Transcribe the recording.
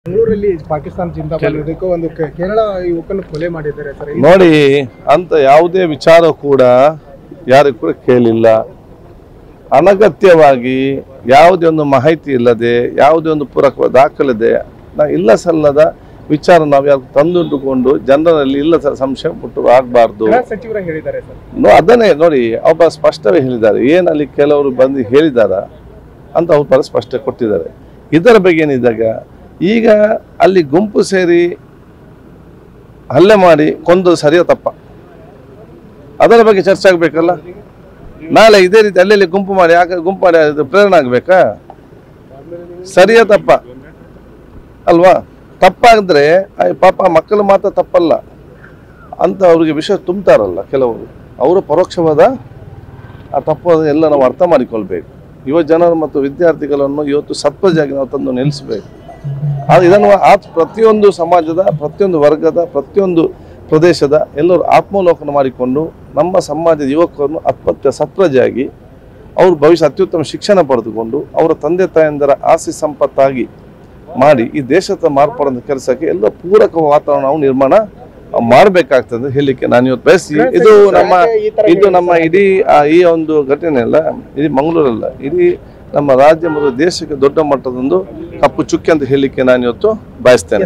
ಬೆಂಗಳೂರಲ್ಲಿ ಪಾಕಿಸ್ತಾನ ಜಿಂದಾಬಾದ್ ಒಂದು ಕೇರಳ ಯುವಕನ ಕೊಲೆ ಮಾಡಿದ್ದಾರೆ ಸರ್. ನೋಡಿ, ಅಂತ ಯಾವುದೇ ವಿಚಾರ ಕೂಡ ಯಾರಿಗೂ ಕೂಡ ಕೇಳಿಲ್ಲ. ಅನಗತ್ಯವಾಗಿ ಯಾವುದೇ ಒಂದು ಮಾಹಿತಿ ಇಲ್ಲದೆ, ಯಾವುದೇ ಒಂದು ಪೂರಕ ದಾಖಲಿದೆ, ಇಲ್ಲ ಸಲ್ಲದ ವಿಚಾರ ನಾವು ಯಾರು ತಂದುಕೊಂಡು ಜನರಲ್ಲಿ ಇಲ್ಲ ಸಂಶಯ ಮುಟ್ಟು ಆಗಬಾರ್ದು. ಸಚಿವರು ಹೇಳಿದ್ದಾರೆ ಸರ್. ಅದನ್ನೇ ನೋಡಿ, ಒಬ್ಬ ಸ್ಪಷ್ಟವೇ ಹೇಳಿದ್ದಾರೆ. ಏನಲ್ಲಿ ಕೆಲವರು ಬಂದು ಹೇಳಿದಾರ ಅಂತ ಅವ್ರು ಪರ ಸ್ಪಷ್ಟ ಕೊಟ್ಟಿದ್ದಾರೆ. ಇದರ ಬಗ್ಗೆ ಏನಿದ್ದಾಗ ಈಗ ಅಲ್ಲಿ ಗುಂಪು ಸೇರಿ ಹಲ್ಲೆ ಮಾಡಿ ಕೊಂದು ಸರಿಯ ತಪ್ಪ, ಅದರ ಬಗ್ಗೆ ಚರ್ಚೆ ಆಗಬೇಕಲ್ಲ. ನಾಳೆ ಇದೇ ರೀತಿ ಅಲ್ಲೆಲ್ಲಿ ಗುಂಪು ಮಾಡಿ ಪ್ರೇರಣೆ ಆಗಬೇಕಾ? ಸರಿಯ ತಪ್ಪ ಅಲ್ವಾ? ತಪ್ಪಾದ್ರೆ ಪಾಪ ಮಕ್ಕಳು ಮಾತ್ರ ತಪ್ಪಲ್ಲ ಅಂತ ಅವ್ರಿಗೆ ವಿಷಯ ತುಂಬ್ತಾರಲ್ಲ ಕೆಲವರು, ಅವರು ಪರೋಕ್ಷವಾದ ಆ ತಪ್ಪು ಎಲ್ಲ ನಾವು ಅರ್ಥ ಮಾಡಿಕೊಳ್ಬೇಕು. ಯುವ ಜನರು ಮತ್ತು ವಿದ್ಯಾರ್ಥಿಗಳನ್ನು ಇವತ್ತು ಸತ್ವಜಾಗಿ ನಾವು ತಂದು ನಿಲ್ಲಿಸಬೇಕು. ಇದನ್ನು ಪ್ರತಿಯೊಂದು ಸಮಾಜದ, ಪ್ರತಿಯೊಂದು ವರ್ಗದ, ಪ್ರತಿಯೊಂದು ಪ್ರದೇಶದ ಎಲ್ಲರೂ ಆತ್ಮಾವಲೋಕನ ಮಾಡಿಕೊಂಡು ನಮ್ಮ ಸಮಾಜದ ಯುವಕರನ್ನು ಸತ್ವಜಾಗಿ ಅವ್ರ ಭವಿಷ್ಯ ಅತ್ಯುತ್ತಮ ಶಿಕ್ಷಣ ಪಡೆದುಕೊಂಡು ಅವರ ತಂದೆ ತಾಯಂದರ ಆಸ್ತಿ ಸಂಪತ್ತಾಗಿ ಮಾಡಿ ಈ ದೇಶದ ಮಾರ್ಪಡುವಂಥ ಕೆಲಸಕ್ಕೆ ಎಲ್ಲ ಪೂರಕ ವಾತಾವರಣ ನಾವು ನಿರ್ಮಾಣ ಮಾಡಬೇಕಾಗ್ತದೆ ಹೇಳಲಿಕ್ಕೆ ನಾನು ಇವತ್ತು ಬಯಸಿ. ಇದು ನಮ್ಮ ಇಡೀ ಈ ಒಂದು ಘಟನೆ ಅಲ್ಲ, ಇಡೀ ಮಂಗಳೂರಲ್ಲ, ಇಡೀ ನಮ್ಮ ರಾಜ್ಯ ಮತ್ತು ದೇಶಕ್ಕೆ ದೊಡ್ಡ ಮಟ್ಟದೊಂದು ಕಪ್ಪು ಚುಕ್ಕೆ ಅಂತ ಹೇಳಲಿಕ್ಕೆ ನಾನು ಇವತ್ತು ಬಯಸ್ತೇನೆ.